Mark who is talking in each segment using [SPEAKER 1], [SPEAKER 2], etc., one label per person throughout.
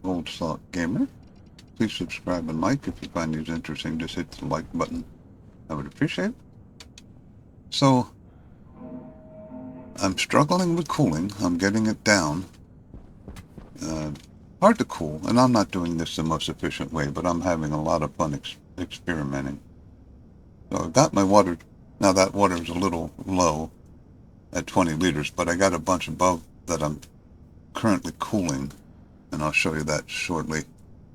[SPEAKER 1] Old Salt Gamer. Please subscribe and like if you find these interesting. Just hit the like button. I would appreciate it. So, I'm struggling with cooling. I'm getting it down. Hard to cool, and I'm not doing this the most efficient way, but I'm having a lot of fun experimenting. So I've got my water. Now that water is a little low at 20 liters, but I got a bunch above that I'm currently cooling, and I'll show you that shortly.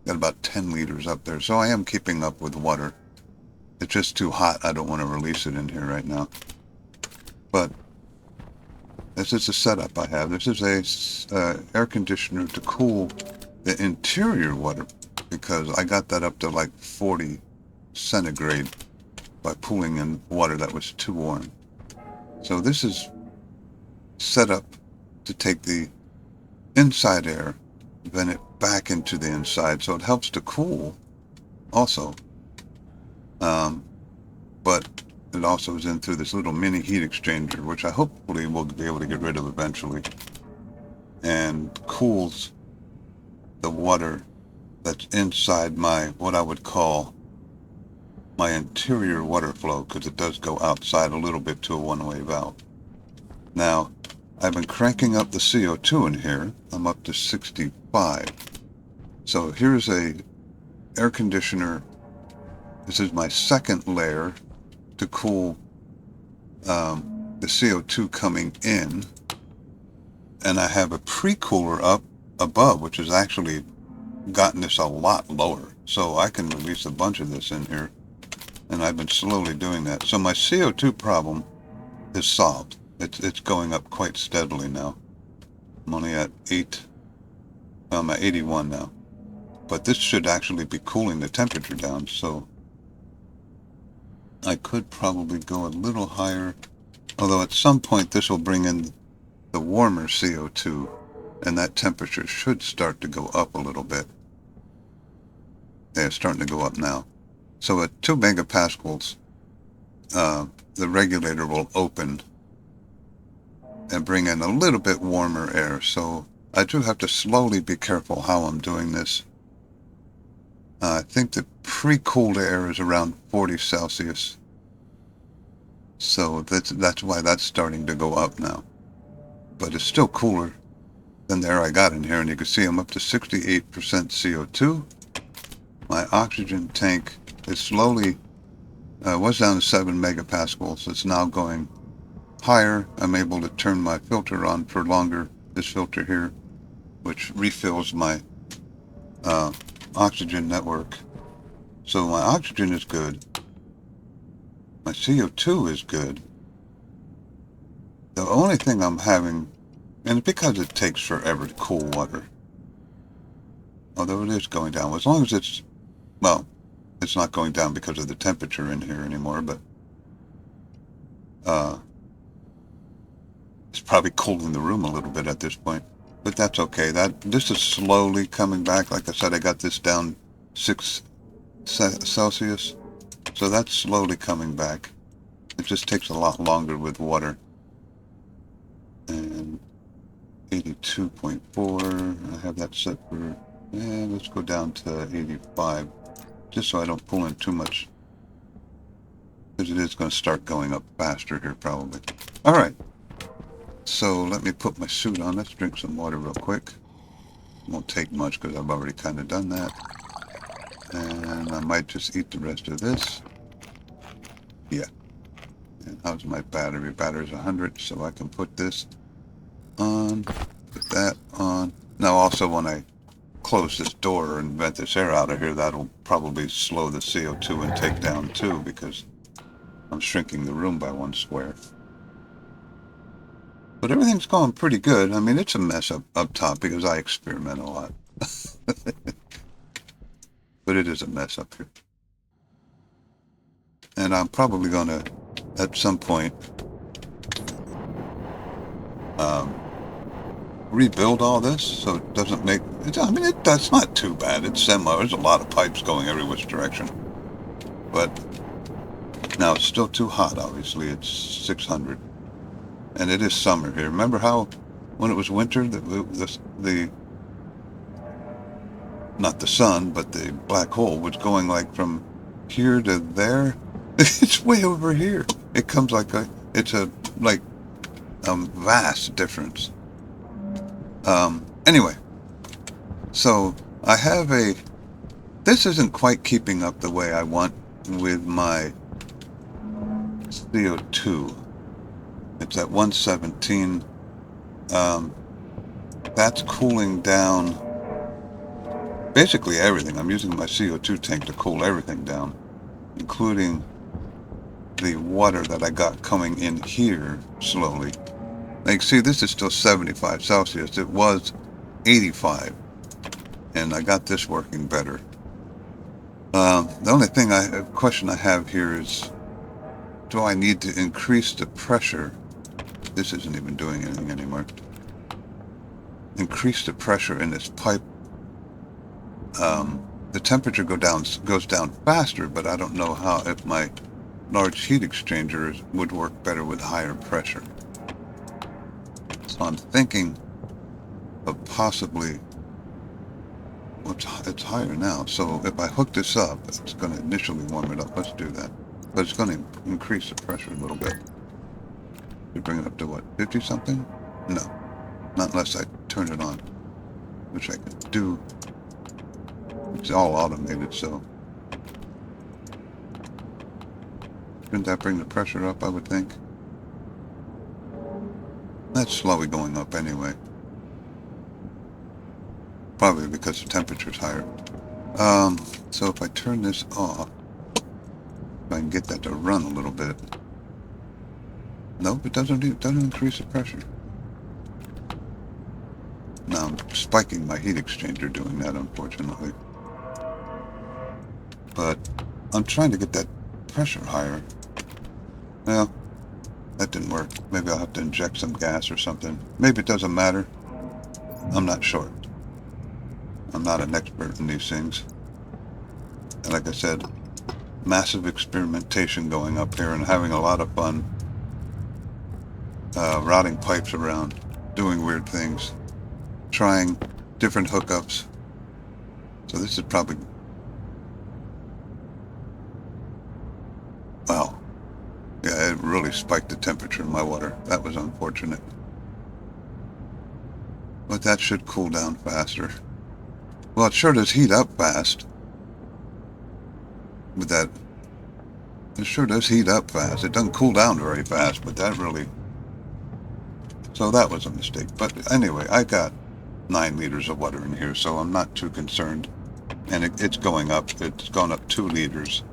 [SPEAKER 1] Got about 10 liters up there, so I am keeping up with water. It's just too hot. I don't want to release it in here right now. But this is the setup I have. This is a air conditioner to cool the interior water, because I got that up to like 40 centigrade by pulling in water that was too warm. So this is set up to take the inside air, vent it back into the inside, so it helps to cool also. But it also is in through this little mini heat exchanger, which I hopefully will be able to get rid of eventually, and cools the water that's inside my, what I would call my interior water flow, because it does go outside a little bit to a one-way valve. Now, I've been cranking up the CO2 in here. I'm up to 65. So here's a air conditioner. This is my second layer to cool the CO2 coming in. And I have a pre-cooler up above, which has actually gotten this a lot lower. So I can release a bunch of this in here. And I've been slowly doing that. So my CO2 problem is solved. It's going up quite steadily now. I'm only at 8. Well, I'm at 81 now. But this should actually be cooling the temperature down, so I could probably go a little higher. Although at some point this will bring in the warmer CO2, and that temperature should start to go up a little bit. Yeah, it's starting to go up now. So at 2 megapascals, the regulator will open and bring in a little bit warmer air. So I do have to slowly be careful how I'm doing this. I think the pre-cooled air is around 40 Celsius. So that's why that's starting to go up now. But it's still cooler than the air I got in here. And you can see I'm up to 68% CO2. My oxygen tank is slowly, was down to 7 megapascals. It's now going higher. I'm able to turn my filter on for longer. This filter here, which refills my oxygen network. So my oxygen is good. My CO2 is good. The only thing I'm having, and it's because it takes forever to cool water, although it is going down, as long as it's, well, it's not going down because of the temperature in here anymore, but it's probably cooling the room a little bit at this point. But that's okay. This is slowly coming back. Like I said, I got this down 6 Celsius. So that's slowly coming back. It just takes a lot longer with water. And 82.4. I have that set for, let's go down to 85. Just so I don't pull in too much. Because it is going to start going up faster here probably. All right. So let me put my suit on. Let's drink some water real quick. It won't take much because I've already kind of done that. And I might just eat the rest of this. Yeah. And how's my battery? Battery's 100, so I can put this on, put that on. Now also when I close this door and vent this air out of here, that'll probably slow the CO2 intake down too, because I'm shrinking the room by 1 square. But everything's going pretty good. I mean, it's a mess up top because I experiment a lot. But it is a mess up here. And I'm probably going to, at some point, rebuild all this so it doesn't make, that's not too bad. It's semi, there's a lot of pipes going every which direction. But now it's still too hot, obviously. It's 600. And it is summer here. Remember how when it was winter, the not the sun, but the black hole was going like from here to there. It's way over here. It comes like it's a like vast difference. Anyway, so I have this isn't quite keeping up the way I want with my CO2. It's at 117. That's cooling down basically everything. I'm using my CO2 tank to cool everything down, including the water that I got coming in here slowly. Like, see, this is still 75 Celsius. It was 85, and I got this working better. The only question I have here is, do I need to increase the pressure? This isn't even doing anything anymore. Increase the pressure in this pipe. The temperature goes down faster, but I don't know if my large heat exchangers would work better with higher pressure. So I'm thinking of possibly, it's higher now, so if I hook this up, it's going to initially warm it up. Let's do that. But it's going to increase the pressure a little bit. You bring it up to what, 50 something? No, not unless I turn it on, which I can do. It's all automated, so shouldn't that bring the pressure up, I would think? That's slowly going up anyway. Probably because the temperature's higher. So if I turn this off, if I can get that to run a little bit. Nope, it doesn't increase the pressure. Now I'm spiking my heat exchanger doing that, unfortunately. But I'm trying to get that pressure higher. Well, that didn't work. Maybe I'll have to inject some gas or something. Maybe it doesn't matter. I'm not sure. I'm not an expert in these things. And like I said, massive experimentation going up here and having a lot of fun routing pipes around, doing weird things, trying different hookups. So this is probably, wow. Yeah, it really spiked the temperature in my water. That was unfortunate. But that should cool down faster. Well, it sure does heat up fast. With that, it sure does heat up fast. It doesn't cool down very fast, but that really... So that was a mistake. But anyway, I got 9 liters of water in here, so I'm not too concerned. And it's going up. It's gone up 2 liters.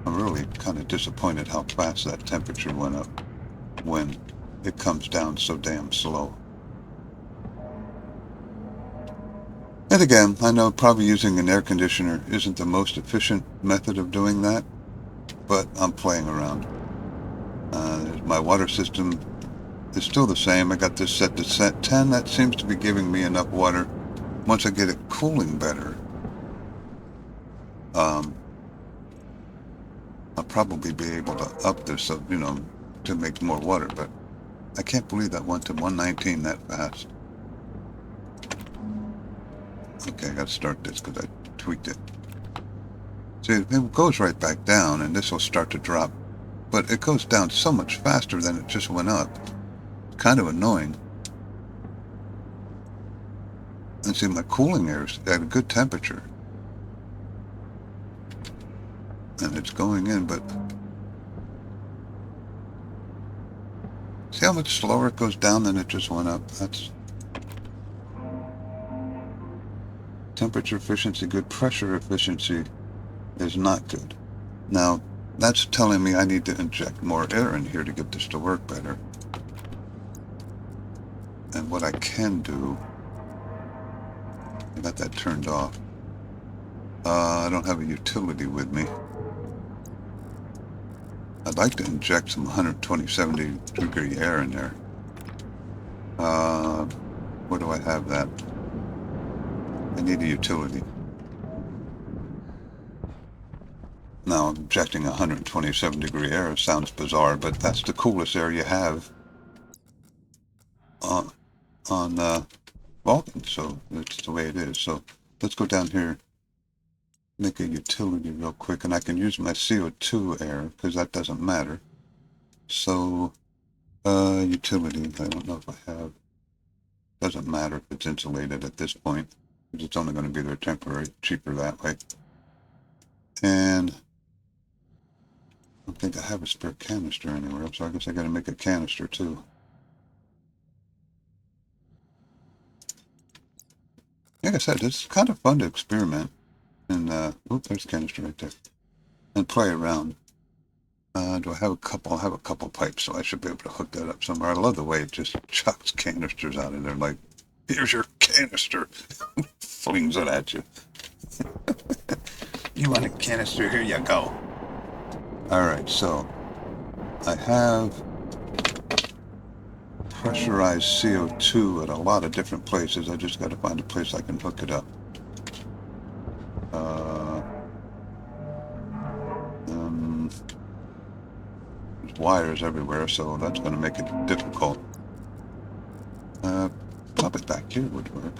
[SPEAKER 1] I'm really kind of disappointed how fast that temperature went up when it comes down so damn slow. And again, I know probably using an air conditioner isn't the most efficient method of doing that, but I'm playing around. My water system is still the same. I got this set to set 10. That seems to be giving me enough water. Once I get it cooling better, I'll probably be able to up this, to make more water, but I can't believe that went to 119 that fast. Okay, I gotta start this because I tweaked it. See, it goes right back down, and this will start to drop. But it goes down so much faster than it just went up. It's kind of annoying. And see, my cooling air is at a good temperature. And it's going in, but... See how much slower it goes down than it just went up? That's... Temperature efficiency good, pressure efficiency is not good. Now, that's telling me I need to inject more air in here to get this to work better. And what I can do, I got that turned off. I don't have a utility with me. I'd like to inject some 120-70 air in there. Where do I have that? I need a utility. Now, injecting 127-degree air sounds bizarre, but that's the coolest air you have on Vulcan, so it's the way it is. So let's go down here, make a utility real quick, and I can use my CO2 air, because that doesn't matter. So, utility, I don't know if I have, doesn't matter if it's insulated at this point, because it's only going to be there temporary, cheaper that way. And I don't think I have a spare canister anywhere, so I guess I got to make a canister too. Like I said, it's kind of fun to experiment and, there's a canister right there, and play around. Do I have a couple? I have a couple pipes, so I should be able to hook that up somewhere. I love the way it just chucks canisters out of there, like, here's your canister. Flings it at you. You want a canister? Here you go. Alright, so I have pressurized CO2 at a lot of different places. I just got to find a place I can hook it up. There's wires everywhere, so that's going to make it difficult. Probably back here would work.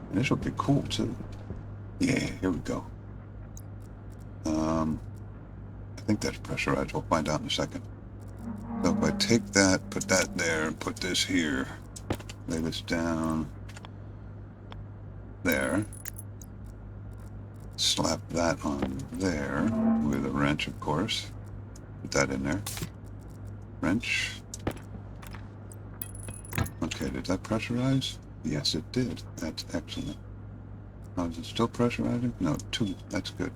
[SPEAKER 1] And this would be cool too. Yeah, here we go. I think that's pressurized. We'll find out in a second. So if I take that, put that there, and put this here, lay this down there, slap that on there with a wrench, of course. Put that in there. Wrench. Okay, did that pressurize? Yes, it did. That's excellent. Oh, is it still pressurizing? No, 2. That's good.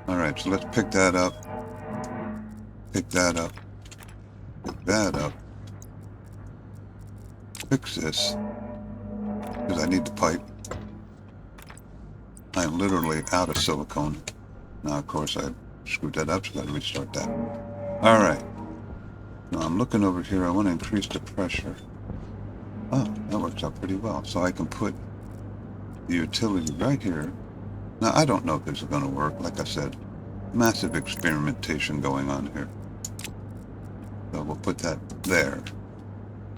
[SPEAKER 1] Alright, so let's pick that up. Pick that up. Pick that up. Fix this. Because I need the pipe. I am literally out of silicone. Now, of course, I screwed that up, so I got to restart that. Alright. Now, I'm looking over here. I want to increase the pressure. Oh, that works out pretty well. So I can put the utility right here. Now, I don't know if this is going to work. Like I said, massive experimentation going on here. So we'll put that there.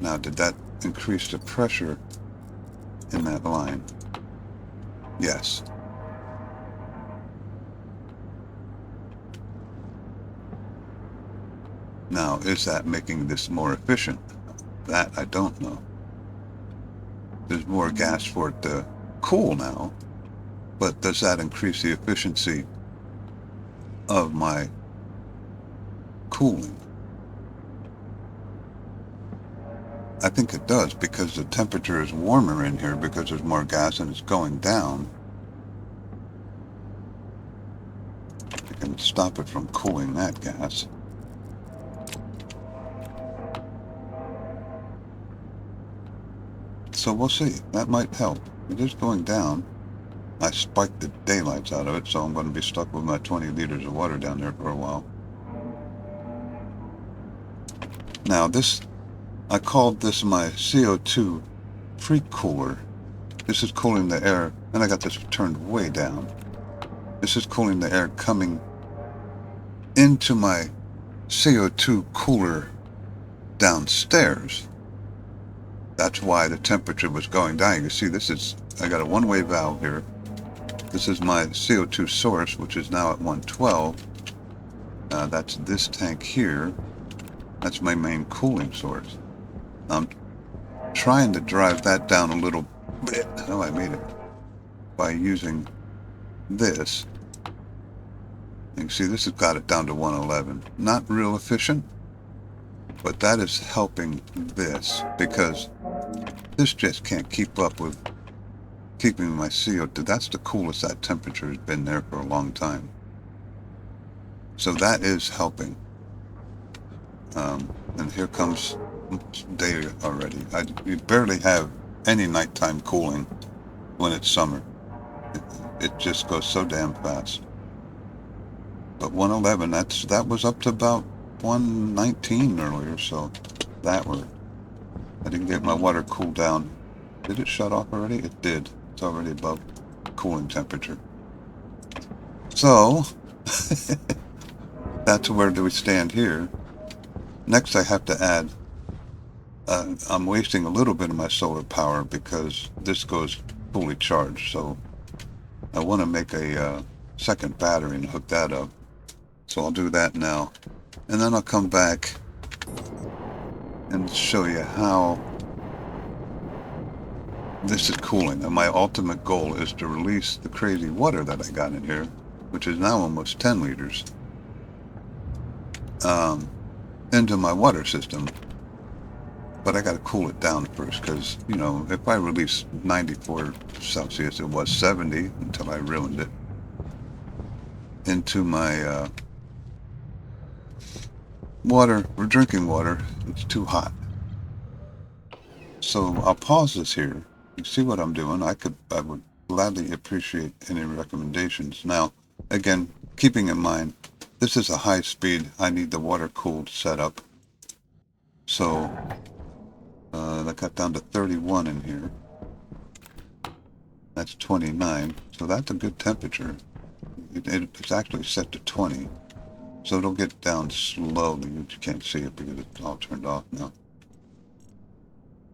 [SPEAKER 1] Now, did that increase the pressure in that line? Yes. Now, is that making this more efficient? That I don't know. There's more gas for it to cool now, but does that increase the efficiency of my cooling? I think it does, because the temperature is warmer in here because there's more gas and it's going down. I can stop it from cooling that gas. So we'll see. That might help. It is going down. I spiked the daylights out of it, so I'm going to be stuck with my 20 liters of water down there for a while. Now this, I called this my CO2 pre-cooler. This is cooling the air, and I got this turned way down. This is cooling the air coming into my CO2 cooler downstairs. That's why the temperature was going down. You can see this is, I got a one-way valve here. This is my CO2 source, which is now at 112. That's this tank here. That's my main cooling source. I'm trying to drive that down a little bit. Oh, I made it. By using this. You can see this has got it down to 111. Not real efficient, but that is helping this, because this just can't keep up with keeping my CO2. That's the coolest that temperature has been there for a long time. So that is helping. And here comes day already. You barely have any nighttime cooling when it's summer. It just goes so damn fast. But 111, that was up to about 119 earlier, so that worked. I didn't get my water cooled down. Did it shut off already? It did. It's already above cooling temperature. So, that's where do we stand here. Next I have to add I'm wasting a little bit of my solar power because this goes fully charged. So I want to make a second battery and hook that up. So I'll do that now. And then I'll come back and show you how this is cooling. And my ultimate goal is to release the crazy water that I got in here, which is now almost 10 liters, into my water system. But I got to cool it down first because, you know, if I release 94 Celsius, it was 70 until I ruined it, into my water, or drinking water, it's too hot. So I'll pause this here. You see what I'm doing? I would gladly appreciate any recommendations. Now, again, keeping in mind, this is a high speed. I need the water cooled setup. So that got down to 31 in here. That's 29. So that's a good temperature. It's actually set to 20. So it'll get down slowly. You can't see it because it's all turned off now.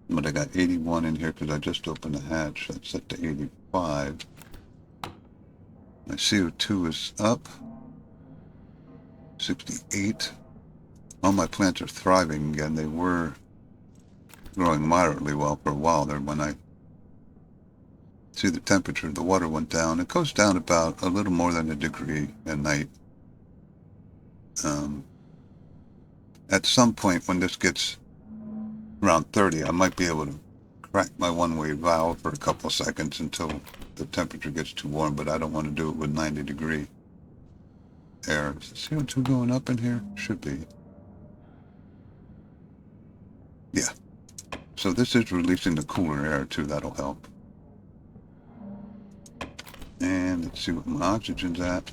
[SPEAKER 1] But I got 81 in here because I just opened the hatch. That's set to 85. My CO2 is up. 68. All my plants are thriving again. They were growing moderately well for a while there. When I see the temperature, the water went down. It goes down about a little more than a degree at night. At some point when this gets around 30, I might be able to crack my one-way valve for a couple of seconds until the temperature gets too warm, but I don't want to do it with 90-degree air. Is the CO2 going up in here? Should be. Yeah. So this is releasing the cooler air too. That'll help. And let's see what my oxygen's at.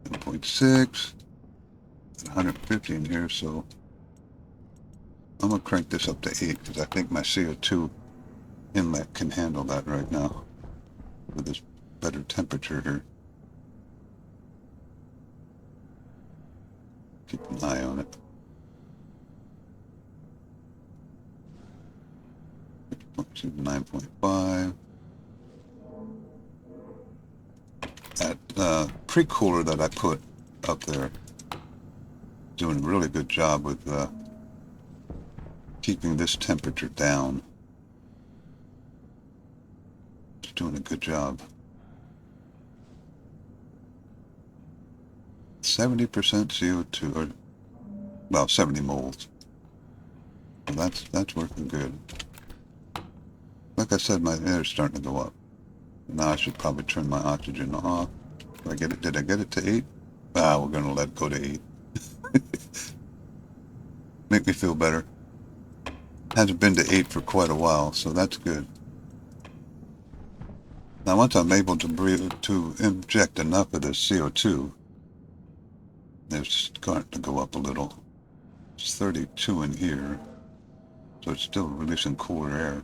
[SPEAKER 1] 7.6. 150 in here, so I'm going to crank this up to 8 because I think my CO2 inlet can handle that right now with this better temperature here. Keep an eye on it. 9.5. That pre-cooler that I put up there doing a really good job with keeping this temperature down. It's doing a good job. 70% CO2, or well, 70 moles. Well, that's working good. Like I said, my air's starting to go up. Now I should probably turn my oxygen off. Did I get it to 8? We're gonna let it go to 8. Make me feel better. Hasn't been to 8 for quite a while, so that's good. Now once I'm able to inject enough of this CO2, it's starting to go up a little. It's 32 in here, so it's still releasing cooler air.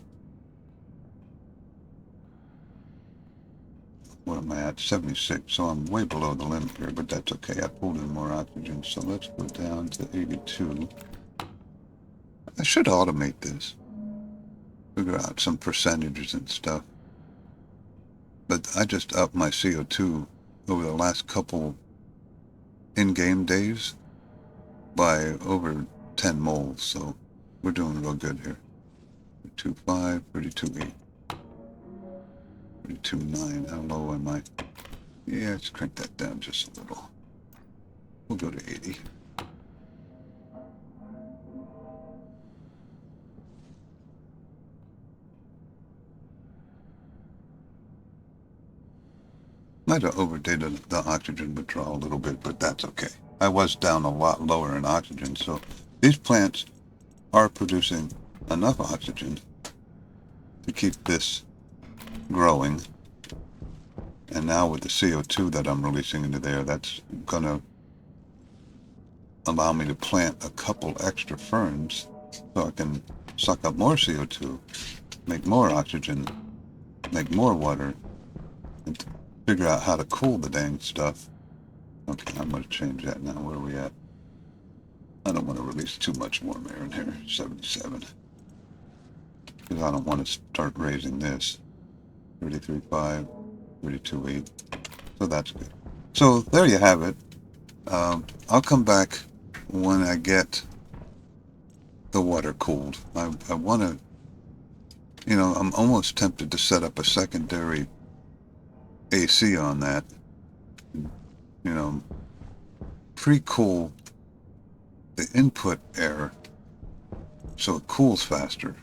[SPEAKER 1] What am I at? 76, so I'm way below the limit here, but that's okay. I pulled in more oxygen, so let's go down to 82. I should automate this. Figure out some percentages and stuff. But I just upped my CO2 over the last couple in-game days by over 10 moles, so we're doing real good here. 32.5, 32.8. 32.9, how low am I? Yeah, let's crank that down just a little. We'll go to 80. Might have overdated the oxygen withdrawal a little bit, but that's okay. I was down a lot lower in oxygen, so these plants are producing enough oxygen to keep this growing. And now with the CO2 that I'm releasing into there, that's gonna allow me to plant a couple extra ferns so I can suck up more CO2, make more oxygen, make more water, and figure out how to cool the dang stuff. Okay, I'm gonna change that now. Where are we at? I don't want to release too much warm air in here, 77. Because I don't want to start raising this. 33.5, 32.8. So that's good. So there you have it. I'll come back when I get the water cooled. I want to, you know, I'm almost tempted to set up a secondary AC on that. You know, pre-cool the input air so it cools faster.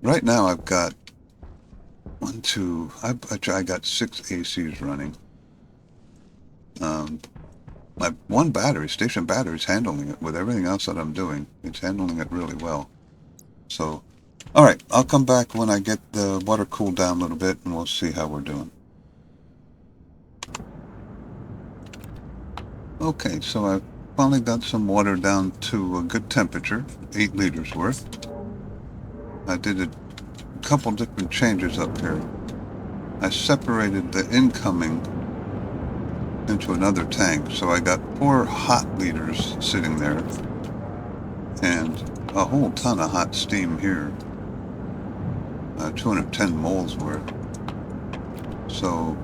[SPEAKER 1] Right now I've got I got 6 ACs running. My one battery, station battery, is handling it with everything else that I'm doing. It's handling it really well. So, all right, I'll come back when I get the water cooled down a little bit, and we'll see how we're doing. Okay, so I've finally got some water down to a good temperature, 8 liters worth. I did a couple different changes up here. I separated the incoming into another tank, so I got 4 hot liters sitting there and a whole ton of hot steam here, 210 moles worth. So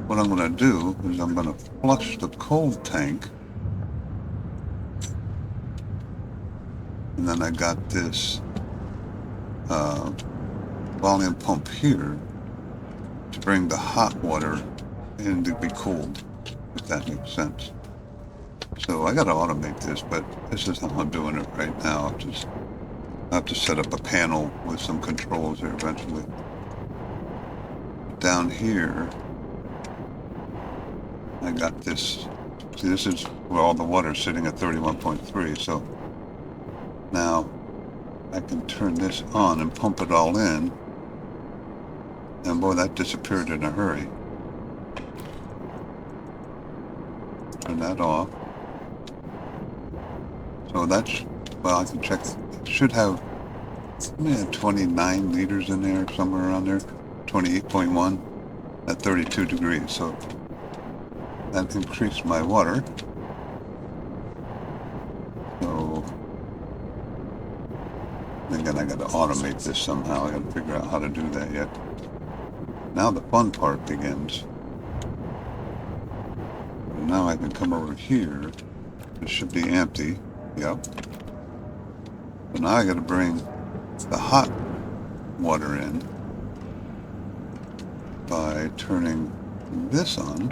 [SPEAKER 1] what I'm going to do is I'm going to flush the cold tank, and then I got this volume pump here to bring the hot water in to be cooled, if that makes sense. So I got to automate this, but this is how I'm doing it right now. I have to set up a panel with some controls there eventually. Down here, I got this. See, this is where all the water is sitting at 31.3. So now I can turn this on and pump it all in. And boy, that disappeared in a hurry. Turn that off. So that's, well, I can check. It should have 29 liters in there, somewhere around there. 28.1 at 32 degrees. So that increased my water. So again, I got to automate this somehow. I got to figure out how to do that yet. Now the fun part begins. And now I can come over here. It should be empty. Yep. So now I got to bring the hot water in by turning this on.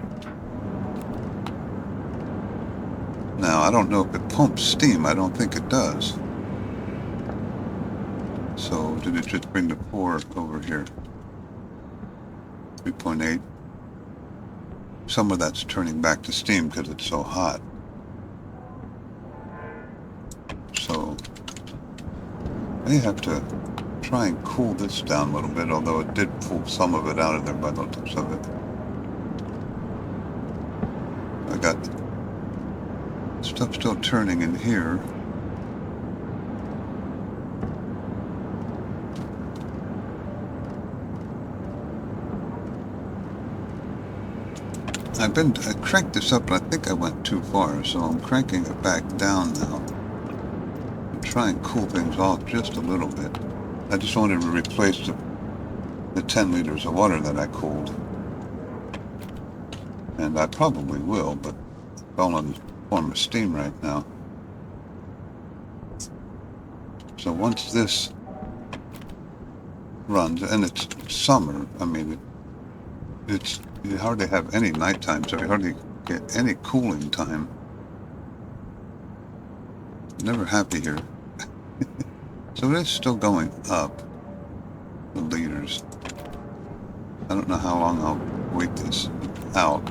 [SPEAKER 1] Now I don't know if it pumps steam. I don't think it does. So did it just bring the 4 over here? 3.8. Some of that's turning back to steam because it's so hot. So I have to try and cool this down a little bit, although it did pull some of it out of there by the looks of it. I got stuff still turning in here. I cranked this up, but I think I went too far, so I'm cranking it back down now. Try and cool things off just a little bit. I just wanted to replace the 10 liters of water that I cooled. And I probably will, but it's all in the form of steam right now. So once this runs, and it's summer, I mean, you hardly have any nighttime, so you hardly get any cooling time. Never happy here. So it is still going up, the liters. I don't know how long I'll wait this out.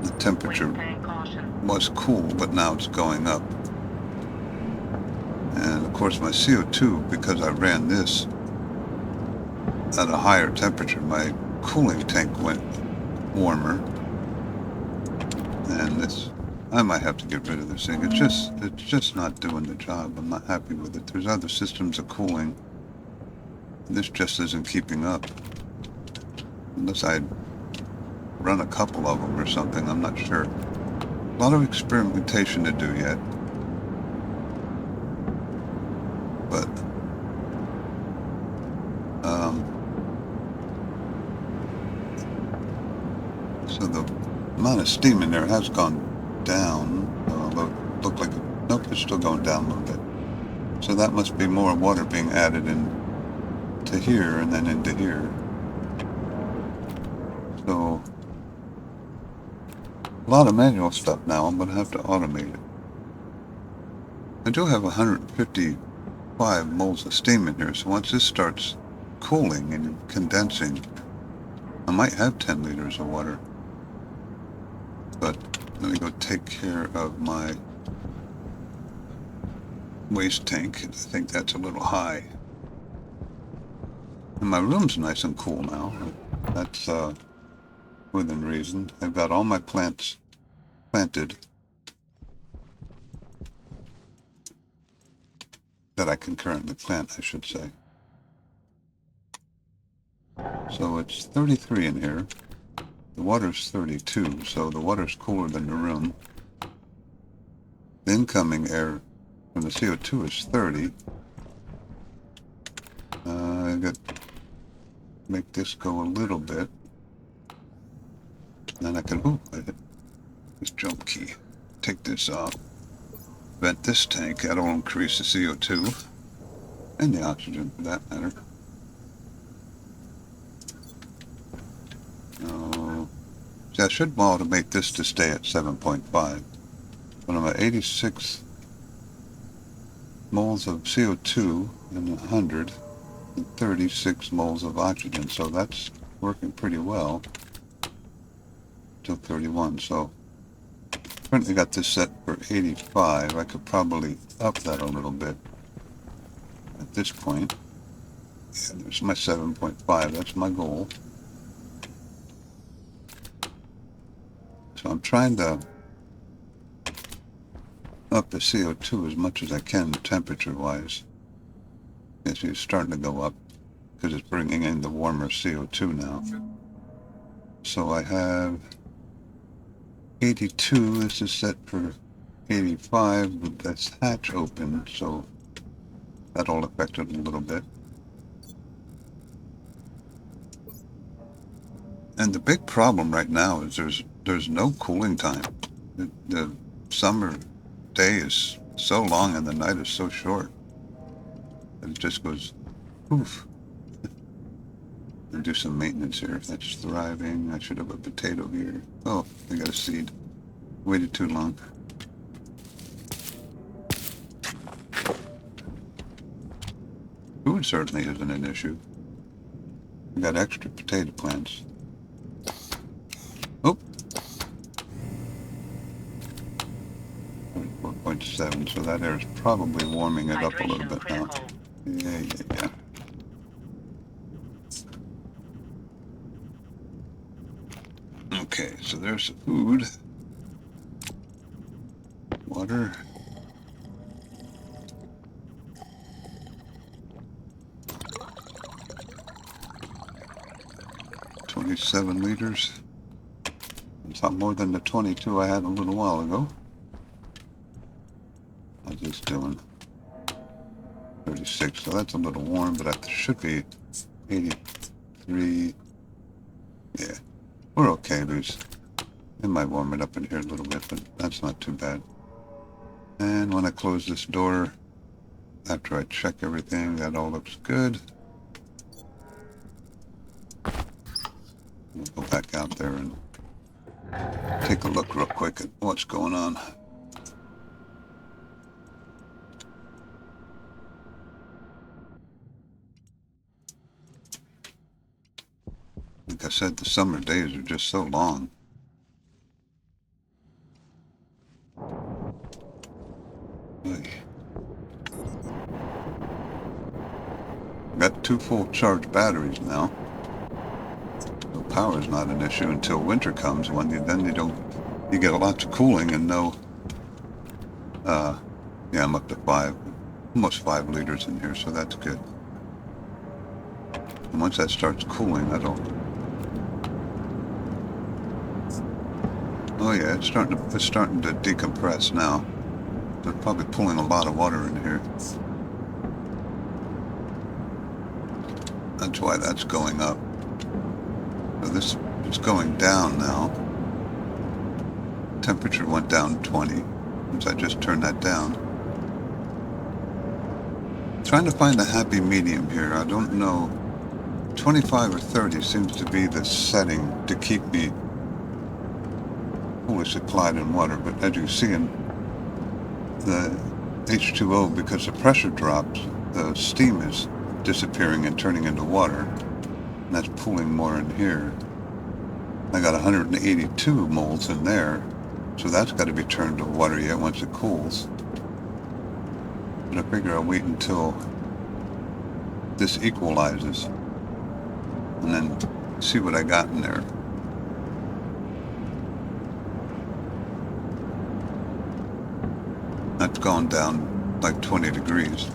[SPEAKER 1] The temperature was cool, but now it's going up. And of course my CO2, because I ran this at a higher temperature, my cooling tank went warmer. And this, I might have to get rid of this thing. It's just not doing the job. I'm not happy with it. There's other systems of cooling. This just isn't keeping up. Unless I run a couple of them or something. I'm not sure. A lot of experimentation to do yet. But, so the amount of steam in there has gone down. Although it looked like, nope, it's still going down a little bit. So that must be more water being added in to here and then into here. So, a lot of manual stuff now. I'm going to have to automate it. I do have 155 moles of steam in here, so once this starts cooling and condensing, I might have 10 liters of water. But let me go take care of my waste tank. I think that's a little high. And my room's nice and cool now. That's within reason. I've got all my plants planted that I can currently plant, I should say. So it's 33 in here. The water's 32, so the water's cooler than the room. The incoming air from the CO2 is 30. I got make this go a little bit. Then I can, I hit this jump key. Take this off. Vent this tank. That'll increase the CO2 and the oxygen for that matter. See, I should automate this to stay at 7.5. But I'm at 86 moles of CO2 and 136 moles of oxygen, so that's working pretty well. Till 31, so currently got this set for 85. I could probably up that a little bit at this point. Yeah, there's my 7.5, that's my goal. So I'm trying to up the CO2 as much as I can temperature-wise. Yes, it's starting to go up because it's bringing in the warmer CO2 now. So I have 82. This is set for 85, but that's hatch open, so that'll affect it a little bit. And the big problem right now is there's no cooling time. The summer day is so long and the night is so short that it just goes poof. And do some maintenance here. That's thriving. I should have a potato here. Oh, I got a seed. Waited too long. Food certainly isn't an issue. I got extra potato plants. Oh. 4.7, so that air is probably warming it up a little bit now. Yeah. Okay, so there's the food. Water. $27 liters. It's not more than the 22 I had a little while ago. How's this doing? 36, so that's a little warm, but that should be 83. Yeah, we're okay, Luce. It might warm it up in here a little bit, but that's not too bad. And when I close this door, after I check everything, that all looks good. We'll go back out there and take a look real quick at what's going on. Like I said, the summer days are just so long. Got 2 full charged batteries now. So power is not an issue until winter comes, when you get lots of cooling and no, yeah, I'm up to almost 5 liters in here, so that's good. And once that starts cooling, that'll Oh yeah, it's starting to decompress now. They're probably pulling a lot of water in here. That's why that's going up. So this is going down now. Temperature went down 20 since I just turned that down. Trying to find a happy medium here. I don't know. 25 or 30 seems to be the setting to keep me fully supplied in water. But as you see in the H2O, because the pressure drops, the steam is disappearing and turning into water. And that's pulling more in here. I got 182 moles in there. So that's got to be turned to water yet once it cools. But I figure I'll wait until this equalizes and then see what I got in there. That's gone down like 20 degrees.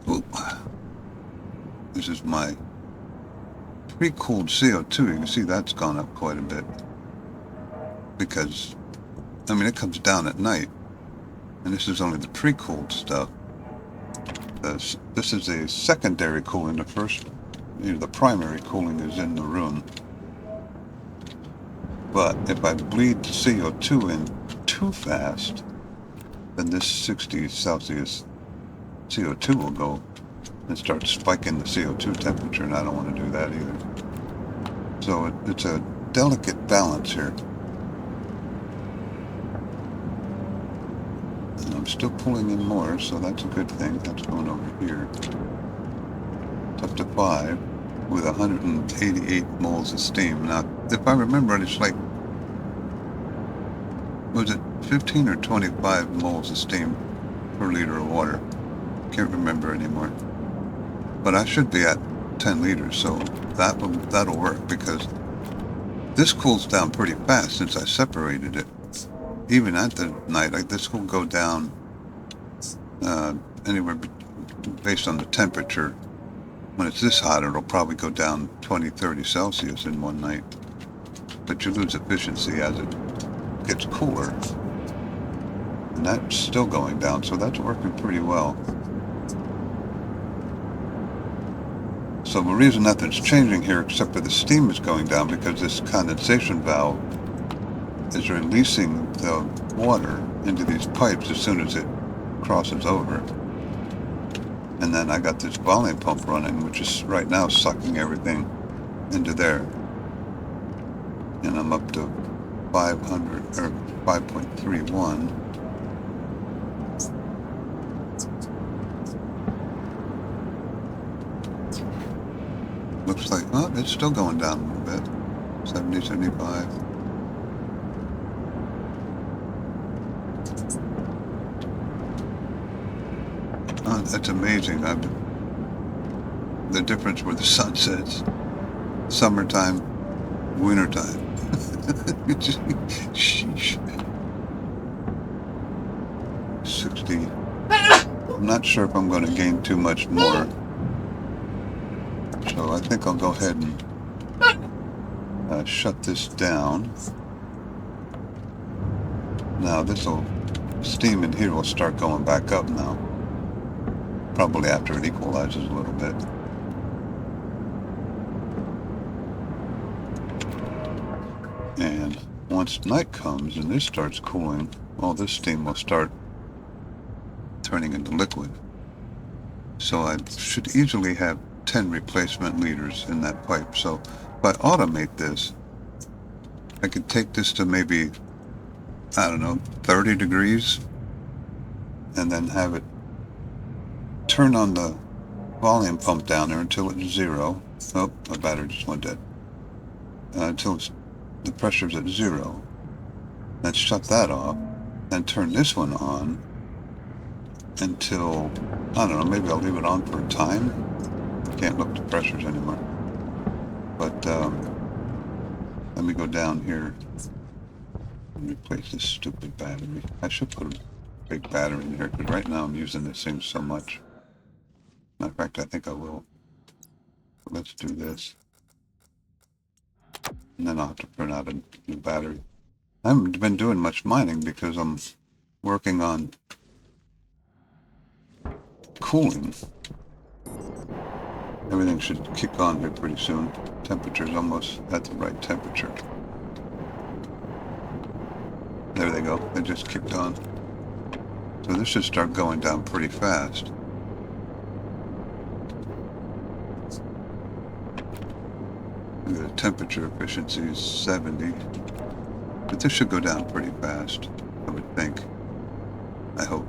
[SPEAKER 1] Oop. This is my pre-cooled CO2. You can see that's gone up quite a bit. Because, I mean, it comes down at night. And this is only the pre-cooled stuff. This is a secondary cooling. The first, the primary cooling is in the room. But if I bleed CO2 in too fast, then this 60 Celsius CO2 will go and start spiking the CO2 temperature, and I don't want to do that either. So it's a delicate balance here. And I'm still pulling in more, so that's a good thing. That's going over here. It's up to 5 with 188 moles of steam. Now, if I remember it, it's like, was it 15 or 25 moles of steam per liter of water? Can't remember anymore. But I should be at 10 liters, so that'll work, because this cools down pretty fast since I separated it. Even at the night, like this will go down anywhere based on the temperature. When it's this hot, it'll probably go down 20, 30 Celsius in one night. But you lose efficiency as it gets cooler. And that's still going down, so that's working pretty well. So the reason nothing's changing here except for the steam is going down, because this condensation valve is releasing the water into these pipes as soon as it crosses over. And then I got this volume pump running, which is right now sucking everything into there. And I'm up to 500 or 5.31. Looks like, oh, it's still going down a little bit. 70, 75. Oh, that's amazing. The difference where the sun sets. Summertime, wintertime. Sheesh. 60. I'm not sure if I'm going to gain too much more. So I think I'll go ahead and shut this down. Now steam in here will start going back up now. Probably after it equalizes a little bit. And once night comes and this starts cooling, all this steam will start turning into liquid. So I should easily have 10 replacement liters in that pipe. So if I automate this, I could take this to maybe, I don't know, 30 degrees, and then have it turn on the volume pump down there until it's 0. Oh, my battery just went dead. Until the pressure's at 0. Then shut that off, then turn this one on until, I don't know, maybe I'll leave it on for a time. Can't look at the pressures anymore. But let me go down here and replace this stupid battery. I should put a big battery in here, because right now I'm using this thing so much. Matter of fact, I think I will. But let's do this. and then I'll have to print out a new battery. I haven't been doing much mining because I'm working on cooling. Everything should kick on here pretty soon. Temperature's almost at the right temperature. There they go. They just kicked on. So this should start going down pretty fast. The temperature efficiency is 70. But this should go down pretty fast, I would think. I hope.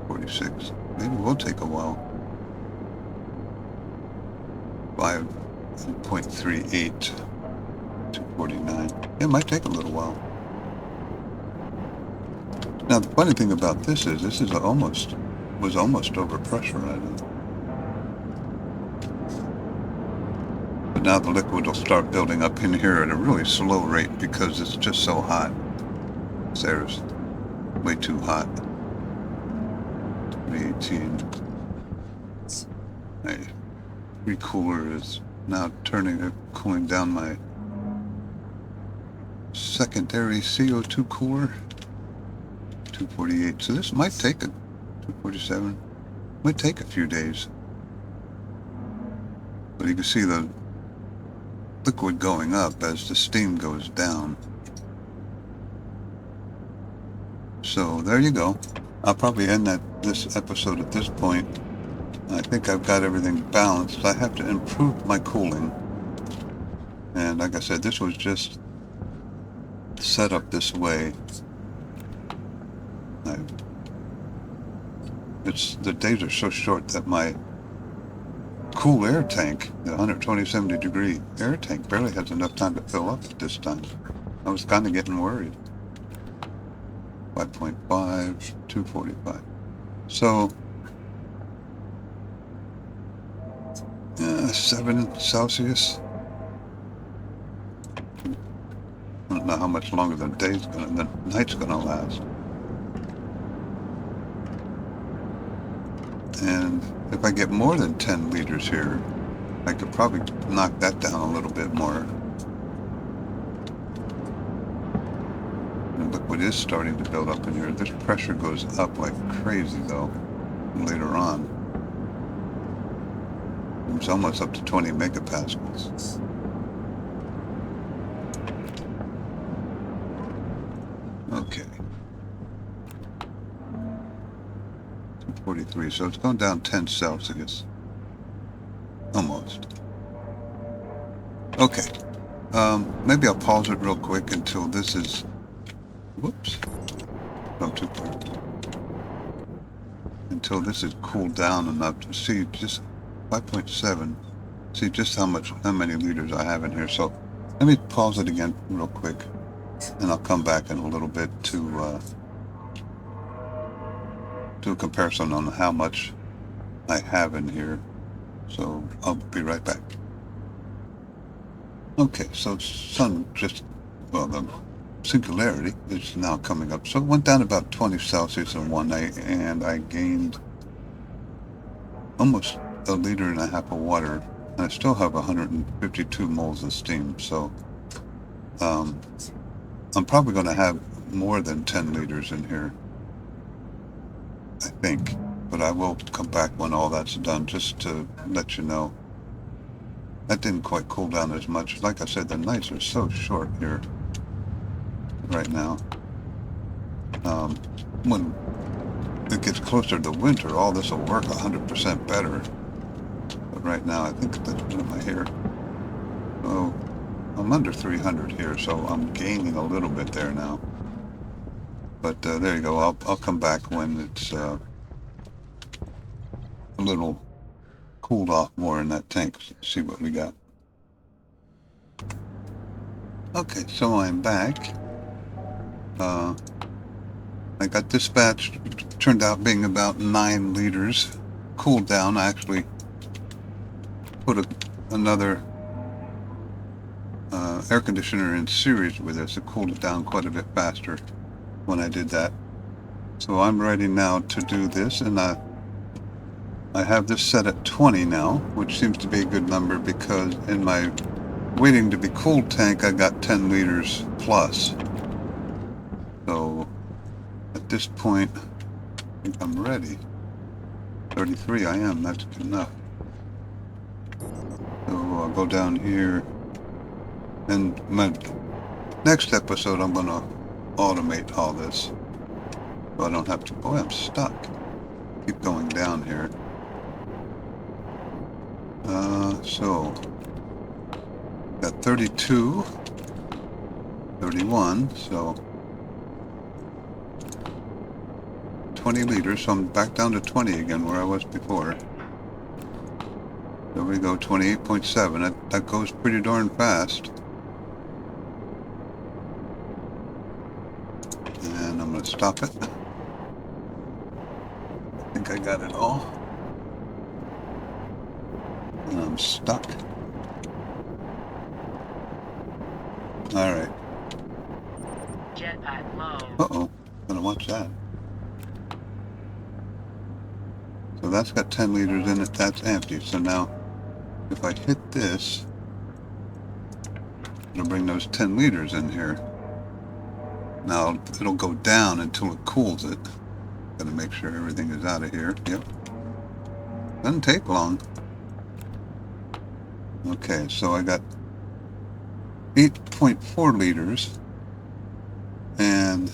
[SPEAKER 1] 46. Maybe it will take a while. 5.38 to 49. It might take a little while. Now the funny thing about this is was almost overpressurized. But now the liquid will start building up in here at a really slow rate because it's just so hot. There's way too hot. 318. My recooler is now cooling down my secondary CO2 cooler. 248. So this might take 247. Might take a few days. But you can see the liquid going up as the steam goes down. So there you go. I'll probably end this episode at this point. I think I've got everything balanced. I have to improve my cooling. And like I said, this was just set up this way. The days are so short that my cool air tank, the 120-70 degree air tank, barely has enough time to fill up at this time. I was kind of getting worried. 5.5, 245. So, 7 Celsius. I don't know how much longer the night's gonna last. And if I get more than 10 liters here, I could probably knock that down a little bit more. The liquid is starting to build up in here. This pressure goes up like crazy though later on. It's almost up to 20 megapascals. Okay. 43, so it's gone down 10 Celsius. Almost. Okay. Maybe I'll pause it real quick until this is... Whoops. I'm too far. Until this is cooled down enough to see just 5.7. See just how many liters I have in here. So let me pause it again real quick, and I'll come back in a little bit to do a comparison on how much I have in here. So I'll be right back. Okay, so the singularity is now coming up. So it went down about 20 Celsius in one night, and I gained almost 1.5 liters of water, and I still have 152 moles of steam. So I'm probably going to have more than 10 liters in here, I think, but I will come back when all that's done just to let you know. That didn't quite cool down as much. Like I said, the nights are so short here right now. When it gets closer to winter, all this will work 100% better. But right now, I think that's what am I here? Oh, I'm under 300 here, so I'm gaining a little bit there now. But there you go. I'll come back when it's a little cooled off more in that tank. See what we got. Okay, so I'm back. I got dispatched. Turned out being about 9 liters. Cooled down. I actually put another air conditioner in series with this. It cooled it down quite a bit faster when I did that. So I'm ready now to do this, and I have this set at 20 now, which seems to be a good number because in my waiting to be cooled tank, I got 10 liters plus. So at this point, I think I'm ready. 33 I am, that's good enough. So I'll go down here, and my next episode I'm going to automate all this. So I don't have to, boy, I'm stuck. Keep going down here. So got 32, 31, so 20 liters, so I'm back down to 20 again where I was before. There we go, 28.7. That goes pretty darn fast. And I'm going to stop it. I think I got it all. And I'm stuck. Alright.
[SPEAKER 2] Jetpack low.
[SPEAKER 1] Uh-oh. Gonna watch that. So that's got 10 liters in it. That's empty. So now, if I hit this, it'll bring those 10 liters in here. Now, it'll go down until it cools it. Gotta make sure everything is out of here. Yep. Doesn't take long. Okay, so I got 8.4 liters and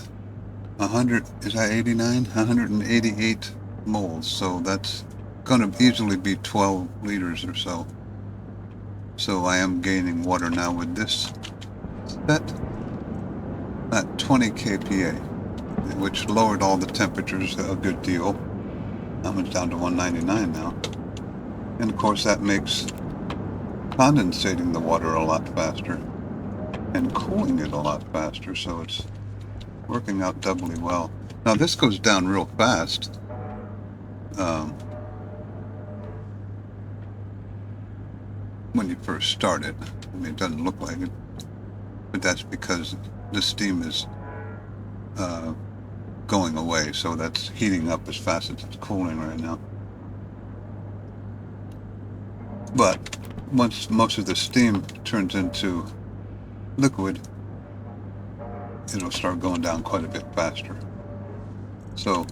[SPEAKER 1] 100, is that 89? 188 moles. So that's going to easily be 12 liters or so. So I am gaining water now with this set at 20 kPa, which lowered all the temperatures a good deal. I'm down to 199 now. And of course that makes condensating the water a lot faster and cooling it a lot faster, so it's working out doubly well. Now this goes down real fast. When you first start it. I mean, it doesn't look like it, but that's because the steam is going away, so that's heating up as fast as it's cooling right now. But once most of the steam turns into liquid, it'll start going down quite a bit faster. So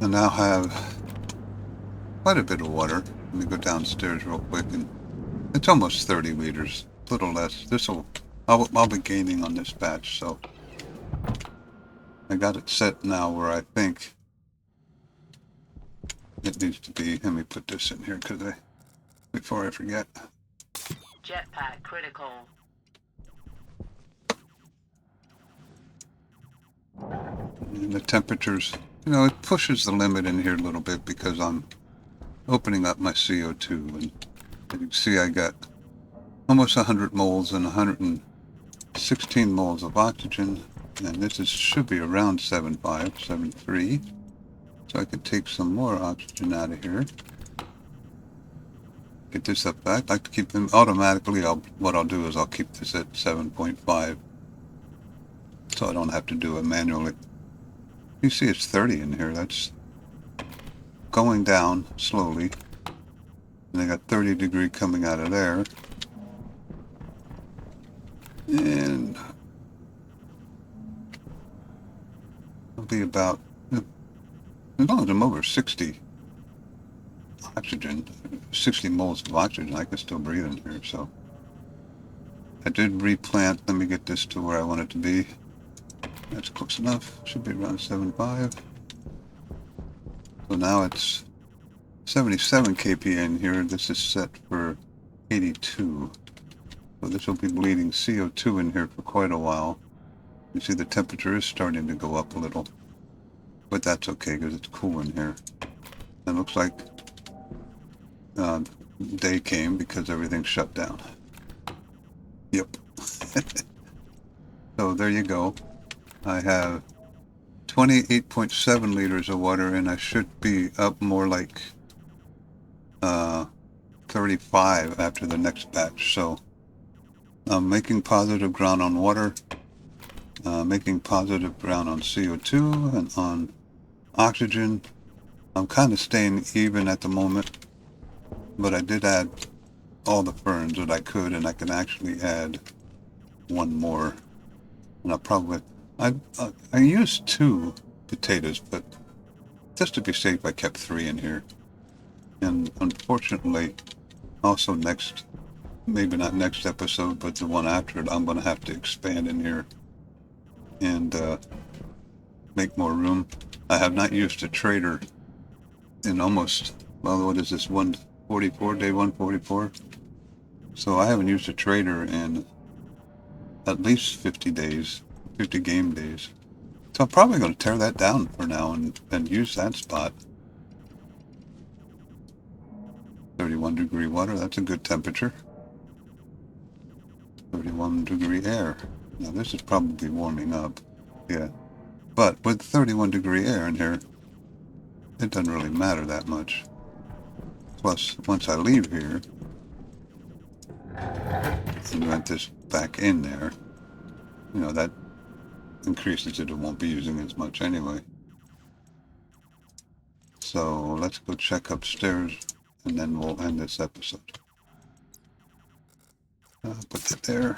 [SPEAKER 1] I now have quite a bit of water. Let me go downstairs real quick, and it's almost 30 liters, a little less. I'll be gaining on this batch, so I got it set now where I think it needs to be. Let me put this in here before I forget.
[SPEAKER 2] Jetpack critical.
[SPEAKER 1] And the temperatures, it pushes the limit in here a little bit because I'm opening up my CO2, and you can see I got almost 100 moles and 116 moles of oxygen, and this should be around 7.5, 7.3, so I could take some more oxygen out of here. Get this up back. I like to keep them automatically. What I'll do is I'll keep this at 7.5, so I don't have to do it manually. You see it's 30 in here. That's going down slowly, and I got 30 degree coming out of there, and it'll be about, as long as I'm over 60 oxygen, 60 moles of oxygen, I can still breathe in here. So I did replant. Let me get this to where I want it to be. That's close enough. Should be around 7.5. So now it's 77 kPa in here. This is set for 82. So this will be bleeding CO2 in here for quite a while. You see the temperature is starting to go up a little, but that's okay because it's cool in here. It looks like day came because everything shut down. Yep. So there you go. I have 28.7 liters of water, and I should be up more like 35 after the next batch. So I'm making positive ground on water, making positive ground on CO2 and on oxygen. I'm kind of staying even at the moment, but I did add all the ferns that I could, and I can actually add one more. And I'll probably, I used 2 potatoes, but just to be safe, I kept 3 in here. And unfortunately, also maybe not next episode, but the one after it, I'm going to have to expand in here and make more room. I have not used a trader in almost, well, what is this, 144, day 144? So I haven't used a trader in at least 50 days, 50 game days. So I'm probably going to tear that down for now and use that spot. 31-degree water, that's a good temperature. 31-degree air. Now this is probably warming up. Yeah. But with 31-degree air in here, it doesn't really matter that much. Plus, once I leave here, and vent this back in there, you know, that increases it. It won't be using as much anyway. So let's go check upstairs, and then we'll end this episode. Put that there.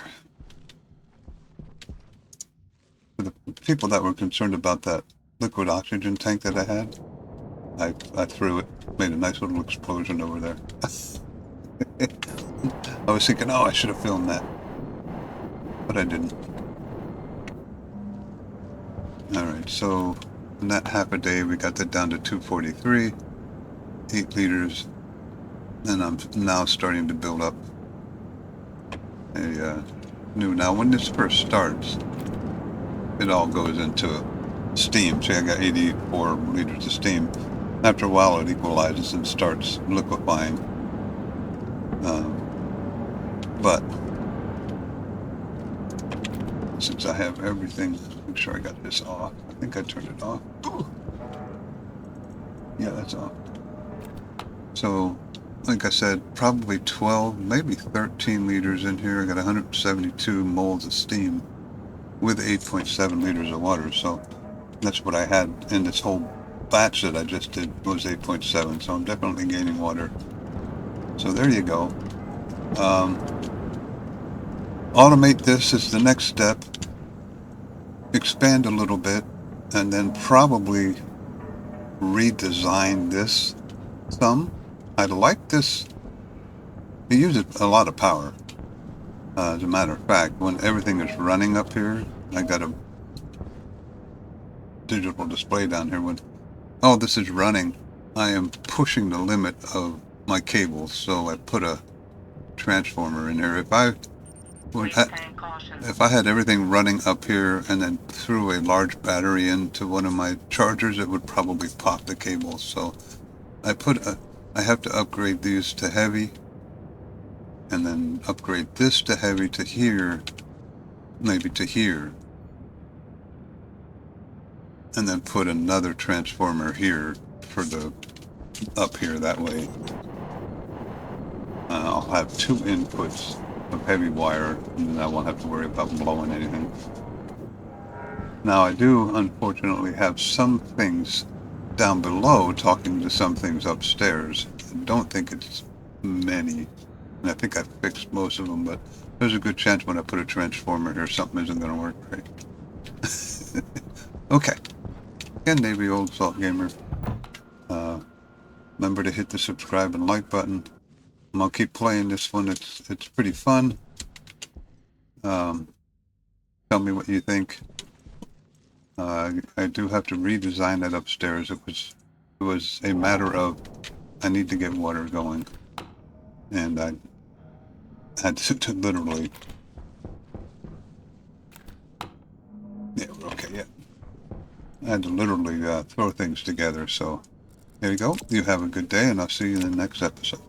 [SPEAKER 1] For the people that were concerned about that liquid oxygen tank that I had, I threw it, made a nice little explosion over there. I was thinking, oh, I should have filmed that, but I didn't. Alright, so in that half a day, we got that down to 243, 8 liters, and I'm now starting to build up a new. Now, when this first starts, it all goes into steam. See, I got 84 liters of steam. After a while, it equalizes and starts liquefying. But since I have everything, make sure I got this off. I think I turned it off. Ooh. Yeah, that's off. So, like I said, probably 12, maybe 13 liters in here. I got 172 moles of steam with 8.7 liters of water. So that's what I had in this whole batch that I just did was 8.7. So I'm definitely gaining water. So there you go. Automate this is the next step. Expand a little bit, and then probably redesign this some. I like this. It uses a lot of power. As a matter of fact, when everything is running up here, I got a digital display down here. When all this is running, I am pushing the limit of my cables, so I put a transformer in here. If I had everything running up here and then threw a large battery into one of my chargers, it would probably pop the cables. So I have to upgrade these to heavy, and then upgrade this to heavy to here, maybe to here, and then put another transformer here for the up here. That way I'll have 2 inputs of heavy wire, and then I won't have to worry about blowing anything. Now I do unfortunately have some things down below talking to some things upstairs. I don't think it's many, and I think I fixed most of them, but there's a good chance when I put a transformer here something isn't going to work right. Okay, again, Navy Old Salt Gamer. Remember to hit the subscribe and like button. I'll keep playing this one. It's pretty fun. Tell me what you think. I do have to redesign that upstairs. It was a matter of I need to get water going, and I had to literally. Yeah, okay, yeah. I had to literally throw things together. So there you go. You have a good day, and I'll see you in the next episode.